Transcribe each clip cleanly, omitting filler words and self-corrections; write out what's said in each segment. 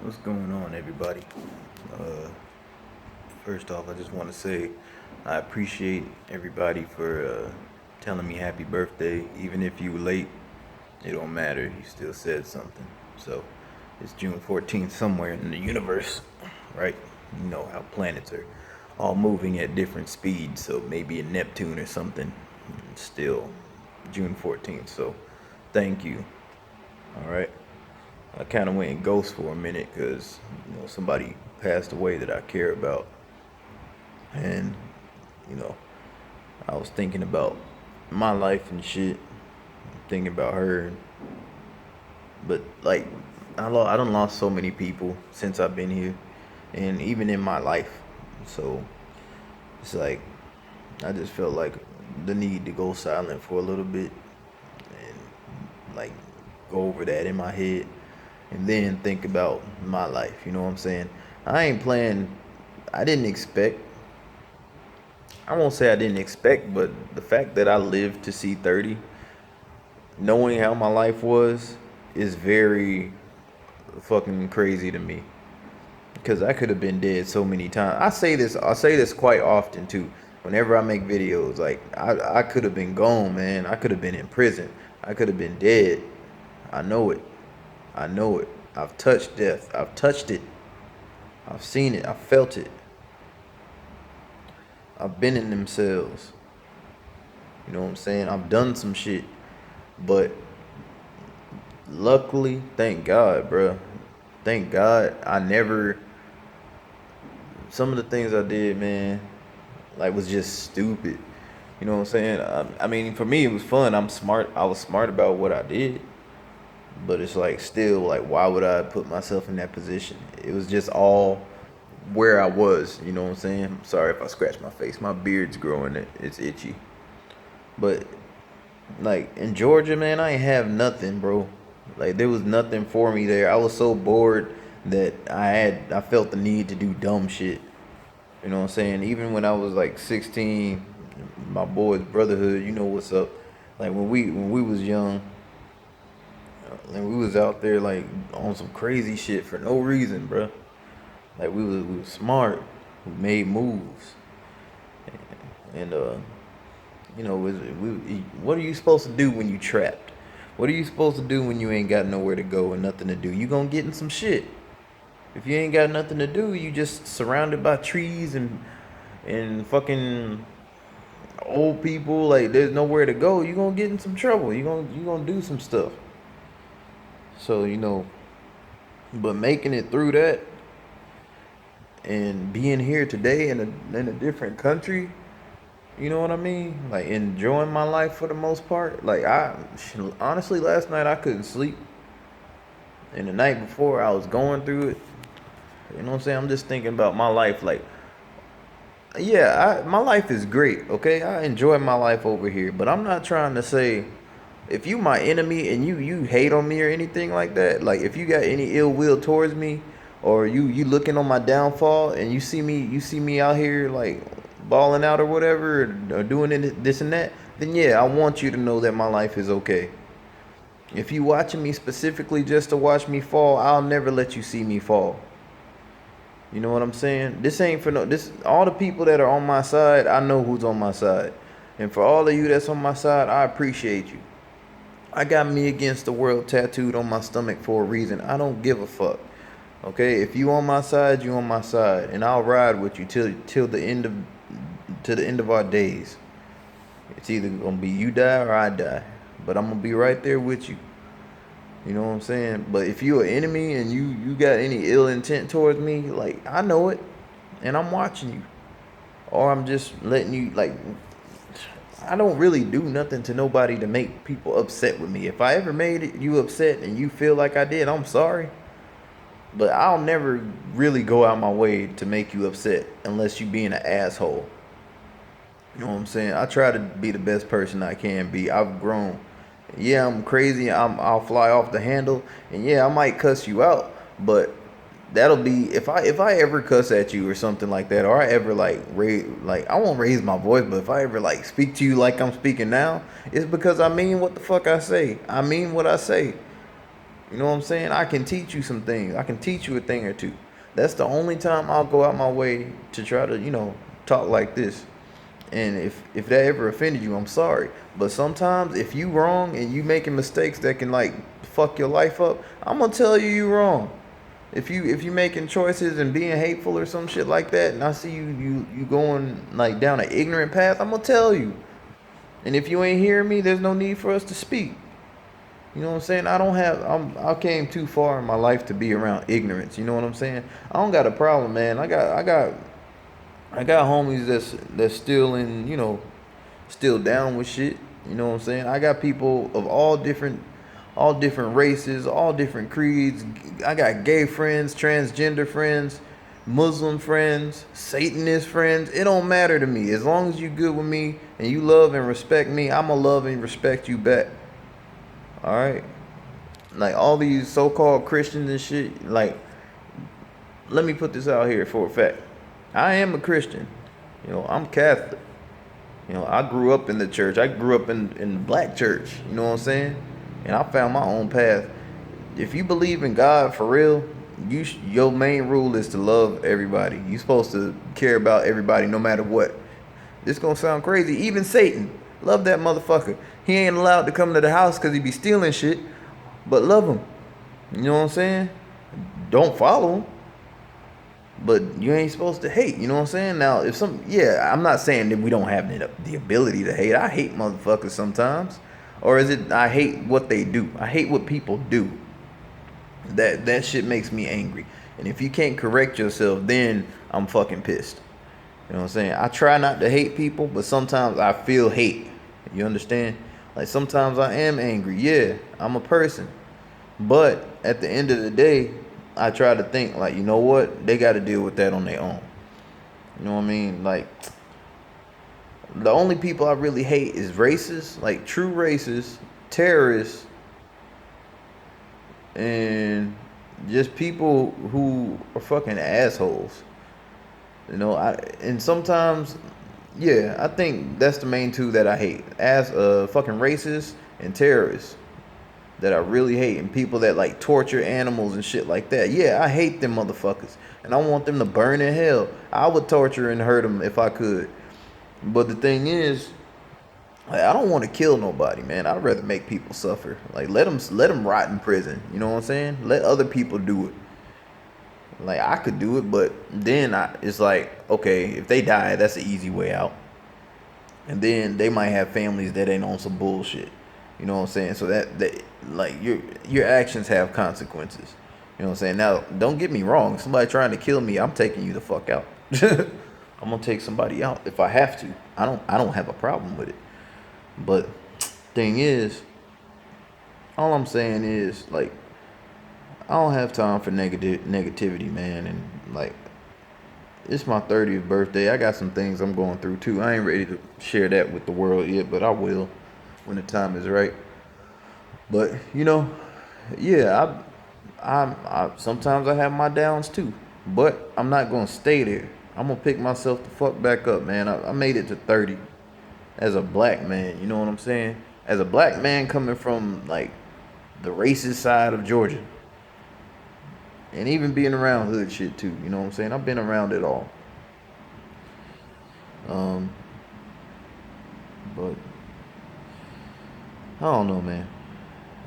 What's going on, everybody? Uh, First off, I just want to say I appreciate everybody for telling me happy birthday. Even if you were late, it don't matter. You still said something. So it's June 14th somewhere in the universe, right? You know how planets are all moving at different speeds. So maybe in Neptune or something, still June 14th. So thank you. All right. I kind of went ghost for a minute because somebody passed away that I care about, and you know I was thinking about my life and shit, thinking about her, but like I done lost so many people since I've been here, and even in my life, so it's like I just felt like the need to go silent for a little bit and like go over that in my head and then think about my life. You know what I'm saying? I ain't playing. I didn't expect. I won't say I didn't expect, but the fact that I lived to see 30, knowing how my life was, is very fucking crazy to me. Because I could have been dead so many times. I say this quite often too. Whenever I make videos, like I could have been gone, man. I could have been in prison. I could have been dead. I know it. I know it. I've touched death. I've touched it. I've seen it. I've felt it. I've been in them cells. You know what I'm saying? I've done some shit. But luckily, thank God, bruh. Thank God I never. Some of the things I did, man, like was just stupid. You know what I'm saying? I mean, for me, it was fun. I'm smart. I was smart about what I did. But it's like still like why would I put myself in that position? It was just all where I was, you know what I'm saying? I'm sorry if I scratch my face. My beard's growing, it's itchy. But like in Georgia, man, I ain't have nothing, bro. Like there was nothing for me there. I was so bored that I felt the need to do dumb shit. You know what I'm saying? Even when I was like 16, my boys brotherhood, you know what's up. Like when we was young, and we was out there like on some crazy shit for no reason, bro. Like we was smart, we made moves, and what are you supposed to do when you trapped? What are you supposed to do when you ain't got nowhere to go and nothing to do? You gonna get in some shit. If you ain't got nothing to do, you just surrounded by trees and fucking old people. Like there's nowhere to go. You gonna get in some trouble. You gonna do some stuff. So but making it through that and being here today in a different country, you know what I mean? Like enjoying my life for the most part. Like I honestly last night I couldn't sleep, and the night before I was going through it. You know what I'm saying? I'm just thinking about my life. Like, yeah, my life is great. Okay, I enjoy my life over here, but I'm not trying to say if you my enemy and you hate on me or anything like that. Like if you got any ill will towards me, or you looking on my downfall and you see me out here like balling out or whatever, or doing this and that, then yeah, I want you to know that my life is okay. If you watching me specifically just to watch me fall, I'll never let you see me fall. You know what I'm saying? This ain't for no this all the people that are on my side, I know who's on my side. And for all of you that's on my side, I appreciate you. I got me against the world tattooed on my stomach for a reason. I don't give a fuck. Okay? If you on my side, you on my side. And I'll ride with you till the end of our days. It's either gonna be you die or I die. But I'm gonna be right there with you. You know what I'm saying? But if you're an enemy and you got any ill intent towards me, like I know it, and I'm watching you, or I'm just letting you like. I don't really do nothing to nobody to make people upset with me. If I ever made you upset and you feel like I did, I'm sorry. But I'll never really go out my way to make you upset unless you being an asshole. You know what I'm saying? I try to be the best person I can be. I've grown. Yeah, I'm crazy. I'll fly off the handle, and yeah, I might cuss you out. But that'll be if I ever cuss at you or something like that, or I ever like I won't raise my voice. But if I ever like speak to you like I'm speaking now, it's because I mean what the fuck I say. I mean what I say. You know what I'm saying? I can teach you some things. I can teach you a thing or two. That's the only time I'll go out my way to try to, talk like this. And if that ever offended you, I'm sorry. But sometimes if you wrong and you making mistakes that can like fuck your life up, I'm gonna tell you wrong. If you making choices and being hateful or some shit like that, and I see you going like down an ignorant path, I'm gonna tell you. And if you ain't hearing me, there's no need for us to speak. You know what I'm saying? I came too far in my life to be around ignorance. You know what I'm saying? I don't got a problem, man. I got homies that's still still down with shit. You know what I'm saying? I got people of all different races, all different creeds. I got gay friends, transgender friends, Muslim friends, Satanist friends. It don't matter to me. As long as you good with me and you love and respect me, I'ma love and respect you back. All right? Like all these so-called Christians and shit, like let me put this out here for a fact. I am a Christian. I'm Catholic. I grew up in the church. I grew up in the black church. You know what I'm saying? And I found my own path. If you believe in God for real, your main rule is to love everybody. You're supposed to care about everybody no matter what. This gonna sound crazy. Even Satan, love that motherfucker. He ain't allowed to come to the house because he be stealing shit, but love him. You know what I'm saying? Don't follow him, but you ain't supposed to hate. You know what I'm saying? Now, I'm not saying that we don't have the ability to hate. I hate motherfuckers sometimes, or is it I hate what they do? I hate what people do. That shit makes me angry. And if you can't correct yourself, then I'm fucking pissed. You know what I'm saying? I try not to hate people, but sometimes I feel hate. You understand? Like sometimes I am angry. Yeah, I'm a person. But at the end of the day, I try to think like, you know what? They got to deal with that on their own. You know what I mean? Like the only people I really hate is racists, like true racists, terrorists, and just people who are fucking assholes. And sometimes, yeah, I think that's the main two that I hate. As fucking racists and terrorists that I really hate, and people that like torture animals and shit like that. Yeah, I hate them motherfuckers, and I want them to burn in hell. I would torture and hurt them if I could. But the thing is, like, I don't want to kill nobody, man. I'd rather make people suffer. Like let them rot in prison. You know what I'm saying? Let other people do it. Like I could do it, but then it's like, okay, if they die, that's an easy way out. And then they might have families that ain't on some bullshit. You know what I'm saying? So that like your actions have consequences. You know what I'm saying? Now, don't get me wrong. If somebody trying to kill me, I'm taking you the fuck out. I'm gonna take somebody out if I have to. I don't have a problem with it. But thing is, all I'm saying is like I don't have time for negativity, man. And like it's my 30th birthday. I got some things I'm going through too. I ain't ready to share that with the world yet, but I will when the time is right. But yeah, I sometimes I have my downs too, but I'm not gonna stay there. I'm gonna pick myself the fuck back up, man. I made it to 30 as a black man. You know what I'm saying? As a black man coming from like the racist side of Georgia, and even being around hood shit too. You know what I'm saying? I've been around it all. Um, but I don't know, man.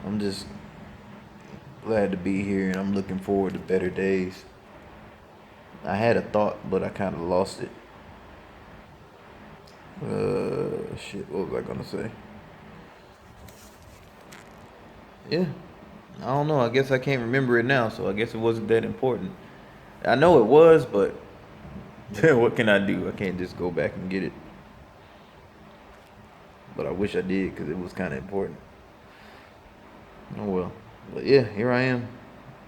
I'm just glad to be here, and I'm looking forward to better days. I had a thought, but I kind of lost it. Shit. What was I gonna say? Yeah. I don't know. I guess I can't remember it now, so I guess it wasn't that important. I know it was, but what can I do? I can't just go back and get it. But I wish I did because it was kind of important. Oh well. But yeah, here I am,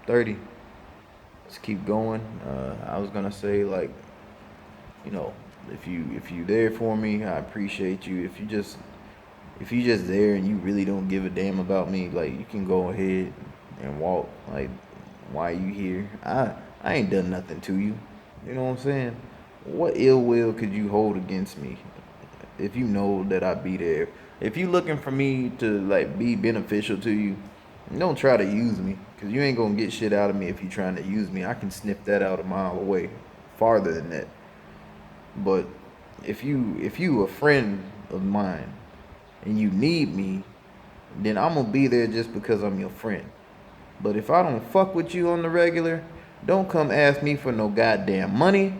30. Let's keep going. I was gonna say like, you know, if you there for me, I appreciate you. If you just there and you really don't give a damn about me, like you can go ahead and walk. Like, why you here? I ain't done nothing to you. You know what I'm saying? What ill will could you hold against me if you know that I be there? If you looking for me to like be beneficial to you, Don't try to use me, cause you ain't gonna get shit out of me if you trying to use me. I can sniff that out a mile away, farther than that. But if you a friend of mine and you need me, then I'm gonna be there just because I'm your friend. But if I don't fuck with you on the regular, don't come ask me for no goddamn money.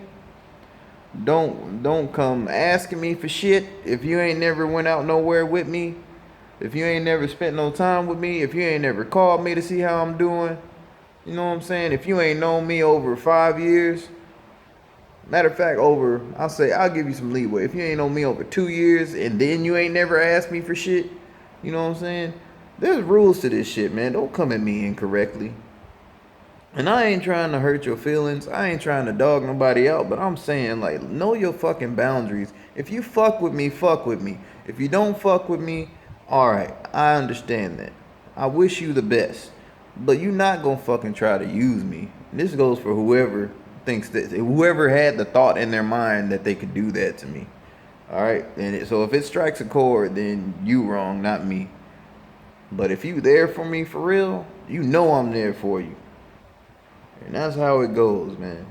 Don't come asking me for shit if you ain't never went out nowhere with me. If you ain't never spent no time with me, if you ain't never called me to see how I'm doing, you know what I'm saying? If you ain't known me over 5 years, matter of fact, I'll give you some leeway. If you ain't known me over 2 years and then you ain't never asked me for shit, you know what I'm saying? There's rules to this shit, man. Don't come at me incorrectly. And I ain't trying to hurt your feelings. I ain't trying to dog nobody out, but I'm saying, like, know your fucking boundaries. If you fuck with me, fuck with me. If you don't fuck with me, alright, I understand that. I wish you the best. But you not gonna fucking try to use me. This goes for whoever had the thought in their mind that they could do that to me. Alright? So if it strikes a chord, then you wrong, not me. But if you there for me for real, you know I'm there for you. And that's how it goes, man.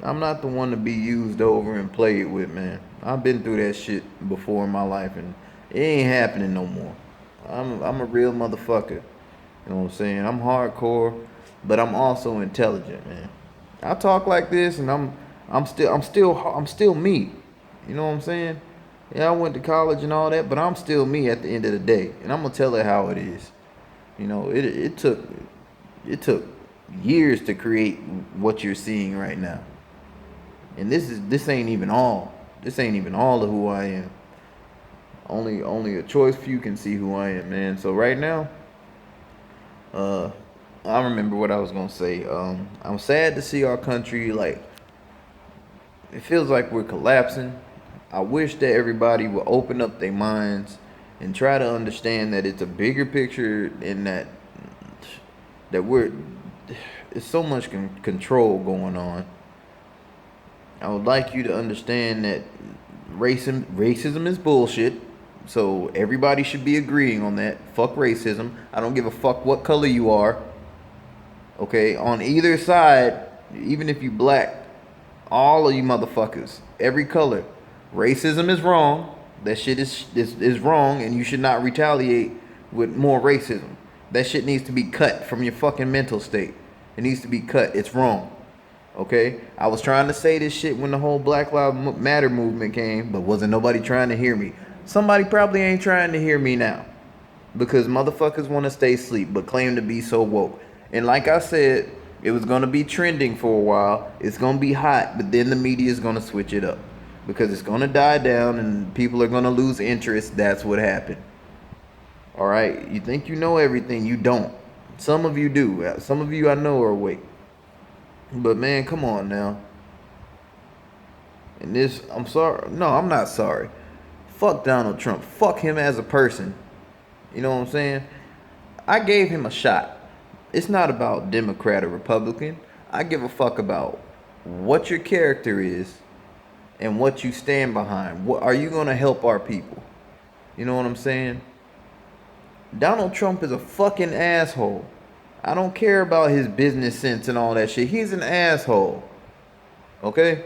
I'm not the one to be used over and played with, man. I've been through that shit before in my life, and it ain't happening no more. I'm a real motherfucker. You know what I'm saying? I'm hardcore, but I'm also intelligent, man. I talk like this, and I'm still me. You know what I'm saying? Yeah, I went to college and all that, but I'm still me at the end of the day, and I'm gonna tell it how it is. You know, it took years to create what you're seeing right now. And this ain't even all. This ain't even all of who I am. Only a choice few can see who I am, man. So right now, uh I remember what I was gonna say. I'm sad to see our country, like, it feels like we're collapsing. I wish that everybody would open up their minds and try to understand that it's a bigger picture, and that we're it's so much control going on. I would like you to understand that racism is bullshit. So everybody should be agreeing on that. Fuck racism. I don't give a fuck what color you are. Okay, on either side, even if you black, all of you motherfuckers, every color, racism is wrong. That shit is wrong, and you should not retaliate with more racism. That shit needs to be cut from your fucking mental state. It needs to be cut. It's wrong. Okay? I was trying to say this shit when the whole Black Lives Matter movement came, but wasn't nobody trying to hear me. Somebody probably ain't trying to hear me now, because motherfuckers want to stay asleep but claim to be so woke. And like I said, it was going to be trending for a while. It's going to be hot, but then the media is going to switch it up because it's going to die down and people are going to lose interest. That's what happened. All right? You think you know everything. You don't. Some of you do. Some of you I know are awake. But man, come on now. And this, I'm sorry. No, I'm not sorry. Fuck Donald Trump. Fuck him as a person. You know what I'm saying? I gave him a shot. It's not about Democrat or Republican. I give a fuck about what your character is and what you stand behind. What are you going to help our people? You know what I'm saying? Donald Trump is a fucking asshole. I don't care about his business sense and all that shit. He's an asshole. Okay?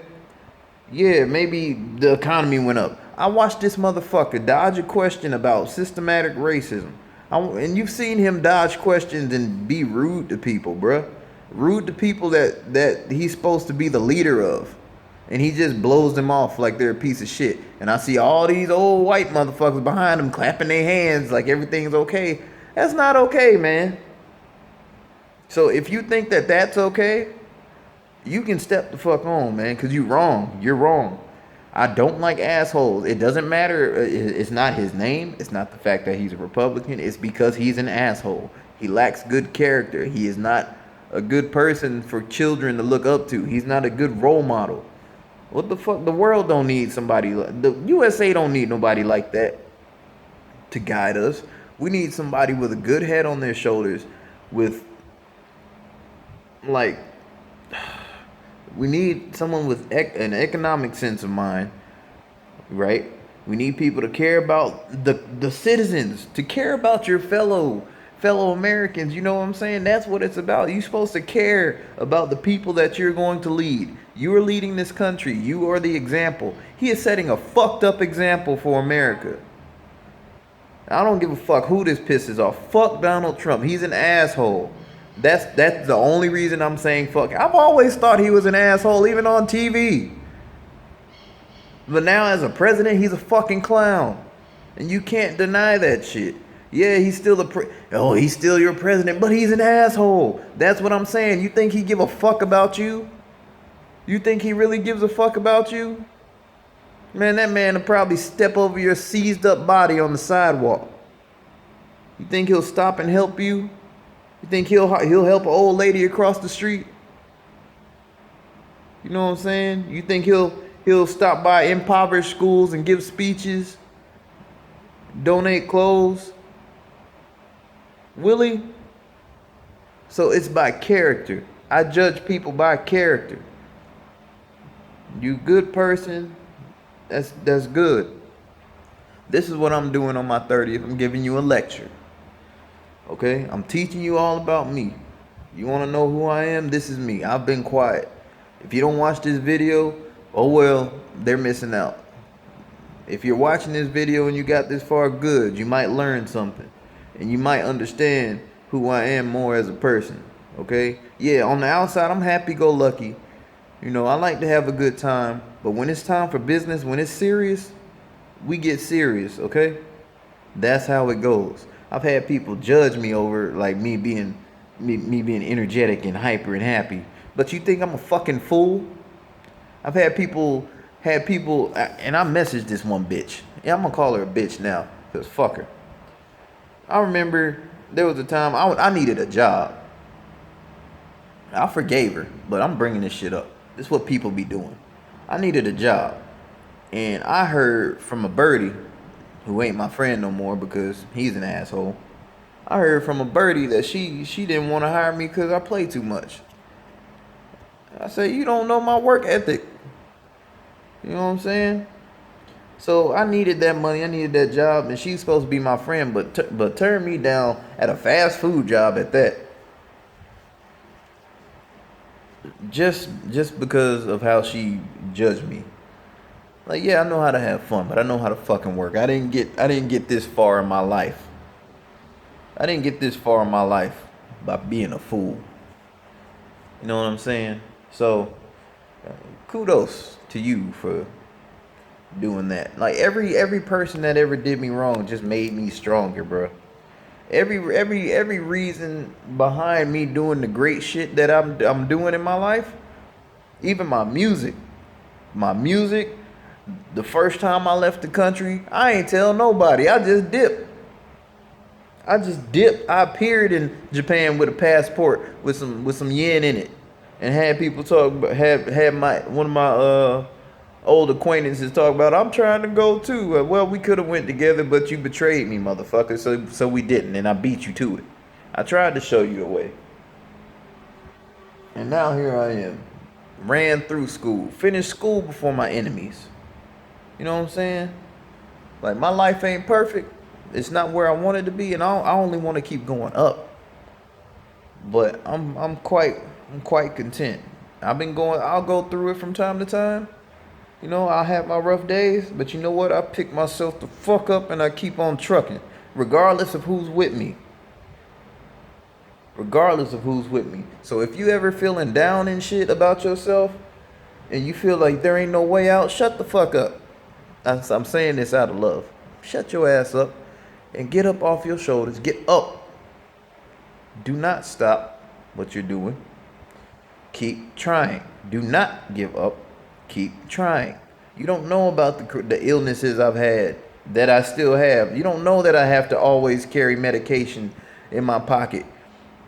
Yeah, maybe the economy went up. I watched this motherfucker dodge a question about systematic racism. And you've seen him dodge questions and be rude to people, bruh. Rude to people that he's supposed to be the leader of. And he just blows them off like they're a piece of shit. And I see all these old white motherfuckers behind him clapping their hands like everything's okay. That's not okay, man. So if you think that that's okay, you can step the fuck on, man, because you're wrong. You're wrong. I don't like assholes. It doesn't matter. It's not his name. It's not the fact that he's a Republican. It's because he's an asshole. He lacks good character. He is not a good person for children to look up to. He's not a good role model. What the fuck? The world don't need somebody. The USA don't need nobody like that to guide us. We need somebody with a good head on their shoulders, with, like, we need someone with an economic sense of mind, right? We need people to care about the citizens, to care about your fellow fellow Americans. You know what I'm saying? That's what it's about. You're supposed to care about the people that you're going to lead. You are leading this country. You are the example. He is setting a fucked up example for America. I don't give a fuck who this pisses off. Fuck Donald Trump. He's an asshole. That's the only reason I'm saying fuck. I've always thought he was an asshole, even on TV. But now as a president, he's a fucking clown. And you can't deny that shit. Yeah, he's still he's still your president, but he's an asshole. That's what I'm saying. You think he give a fuck about you? You think he really gives a fuck about you? Man, that man will probably step over your seized up body on the sidewalk. You think he'll stop and help you? You think he'll help an old lady across the street? You know what I'm saying? You think he'll stop by impoverished schools and give speeches? Donate clothes? Will he? So it's by character. I judge people by character. You good person, that's good. This is what I'm doing on my 30th. I'm giving you a lecture. Okay? I'm teaching you all about me. You want to know who I am? This is me. I've been quiet. If you don't watch this video, oh well, they're missing out. If you're watching this video and you got this far, good. You might learn something. And you might understand who I am more as a person. Okay? Yeah, on the outside, I'm happy-go-lucky. You know, I like to have a good time. But when it's time for business, when it's serious, we get serious, okay? That's how it goes. I've had people judge me over like me being energetic and hyper and happy. But you think I'm a fucking fool? I've had people, and I messaged this one bitch. Yeah, I'm gonna call her a bitch now, cause fuck her. I remember there was a time I needed a job. I forgave her, but I'm bringing this shit up. This is what people be doing. I needed a job, and I heard from a birdie, who ain't my friend no more because he's an asshole. I heard from a birdie that she didn't want to hire me because I play too much. I said, you don't know my work ethic. You know what I'm saying? So I needed that money. I needed that job, and she's supposed to be my friend, but turned me down at a fast food job at that. Just because of how she judged me. Like, yeah, I know how to have fun, but I know how to fucking work. I didn't get this far in my life. I didn't get this far in my life by being a fool. You know what I'm saying? So, kudos to you for doing that. Like every person that ever did me wrong just made me stronger, bro. Every reason behind me doing the great shit that I'm doing in my life, even my music, the first time I left the country, I ain't tell nobody. I just dipped. I appeared in Japan with a passport with some yen in it, and had people talk about had one of my old acquaintances talk about, I'm trying to go too. Well, we could have went together, but you betrayed me, motherfucker. So we didn't, and I beat you to it. I tried to show you the way, and now here I am. Ran through school, finished school before my enemies. You know what I'm saying? Like, my life ain't perfect. It's not where I want it to be, and I only want to keep going up. But I'm quite content. I'll go through it from time to time. You know, I'll have my rough days, but you know what? I pick myself the fuck up and I keep on trucking, regardless of who's with me. So if you ever feeling down and shit about yourself, and you feel like there ain't no way out, shut the fuck up. I'm saying this out of love. Shut your ass up and get up off your shoulders. Get up. Do not stop what you're doing. Keep trying. Do not give up. Keep trying. You don't know about the illnesses I've had that I still have. You don't know that I have to always carry medication in my pocket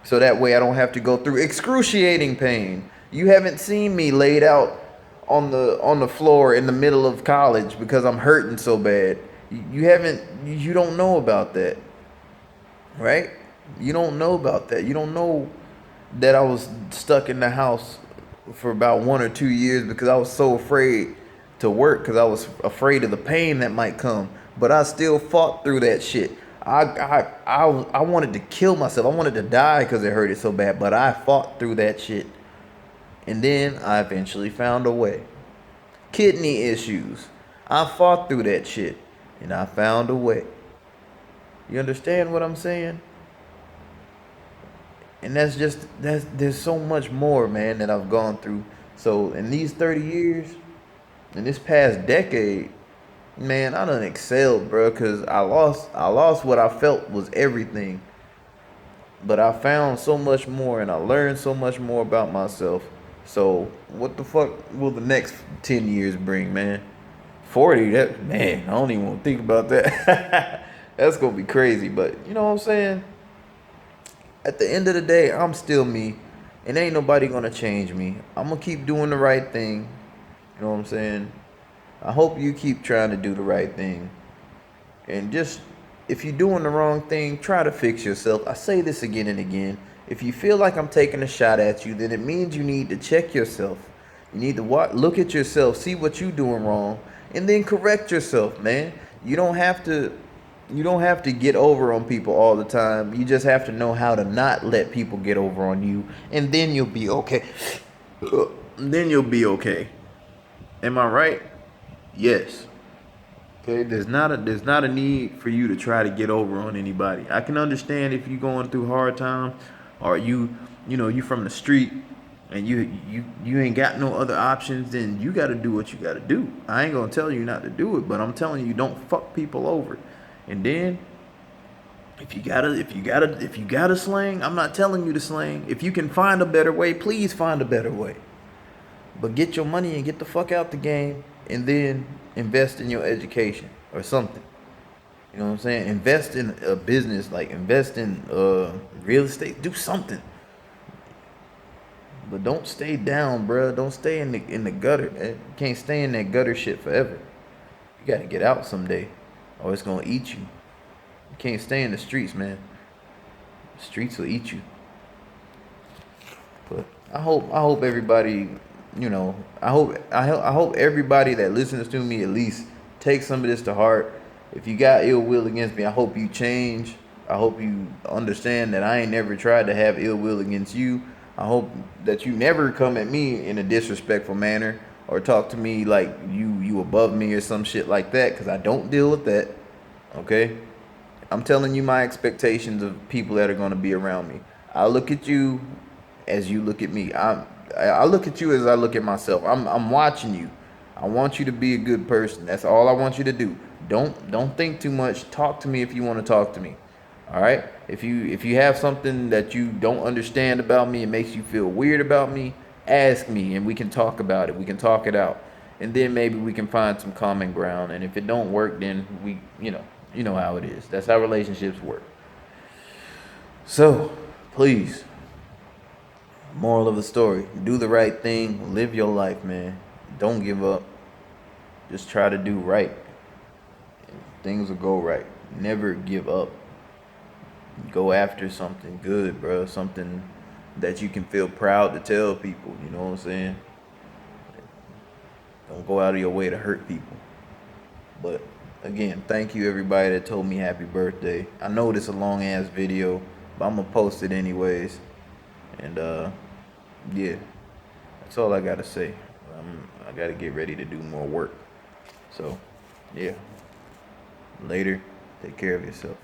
so that way I don't have to go through excruciating pain. You haven't seen me laid out on the floor in the middle of college because I'm hurting so bad. You don't know about that. Right? You don't know about that. You don't know that I was stuck in the house for about 1 or 2 years because I was so afraid to work because I was afraid of the pain that might come. But I still fought through that shit. I wanted to kill myself. I wanted to die because it hurted so bad. But I fought through that shit, and then I eventually found a way. Kidney issues. I fought through that shit, and I found a way. You understand what I'm saying? And that's there's so much more, man, that I've gone through. So in these 30 years, in this past decade, man, I done excelled, bro, cause I lost what I felt was everything. But I found so much more and I learned so much more about myself. So what the fuck will the next 10 years bring, man? 40, that man, I don't even want to think about that. That's gonna be crazy, but you know what I'm saying? At the end of the day, I'm still me, and ain't nobody gonna change me. I'm gonna keep doing the right thing. You know what I'm saying? I hope you keep trying to do the right thing. And just, if you're doing the wrong thing, try to fix yourself. I say this again and again. If you feel like I'm taking a shot at you, then it means you need to check yourself. You need to look at yourself, see what you're doing wrong, and then correct yourself, man. You don't have to you don't have to get over on people all the time. You just have to know how to not let people get over on you, and then you'll be okay. Then you'll be okay. Am I right? Yes. Okay, there's not a need for you to try to get over on anybody. I can understand if you're going through hard times, or you from the street, and you ain't got no other options. Then you got to do what you got to do. I ain't gonna tell you not to do it, but I'm telling you, don't fuck people over. And then if you gotta slang, I'm not telling you to slang. If you can find a better way, please find a better way. But get your money and get the fuck out the game, and then invest in your education or something. You know what I'm saying? Invest in a business, like invest in real estate. Do something. But don't stay down, bruh. Don't stay in the gutter. Man. You can't stay in that gutter shit forever. You gotta get out someday, or it's gonna eat you. You can't stay in the streets, man. The streets will eat you. But I hope everybody, I hope everybody that listens to me at least take some of this to heart. If you got ill will against me, I hope you change. I hope you understand that I ain't never tried to have ill will against you. I hope that you never come at me in a disrespectful manner or talk to me like you above me or some shit like that, because I don't deal with that. Okay? I'm telling you my expectations of people that are going to be around me. I look at you as you look at me. I look at you as I look at myself. I'm watching you. I want you to be a good person. That's all I want you to do. Don't think too much. Talk to me if you want to talk to me. All right? If you have something that you don't understand about me, it makes you feel weird about me, ask me and we can talk about it. We can talk it out. And then maybe we can find some common ground. And if it don't work, then you know how it is. That's how relationships work. So, please, moral of the story, do the right thing, live your life, man. Don't give up. Just try to do right. Things will go right. Never give up. Go after something good, bro. Something that you can feel proud to tell people. You know what I'm saying? Don't go out of your way to hurt people. But again, thank you everybody that told me happy birthday. I know this is a long ass video, but I'm gonna post it anyways. And yeah, that's all I gotta say. I gotta get ready to do more work. So yeah, later. Take care of yourself.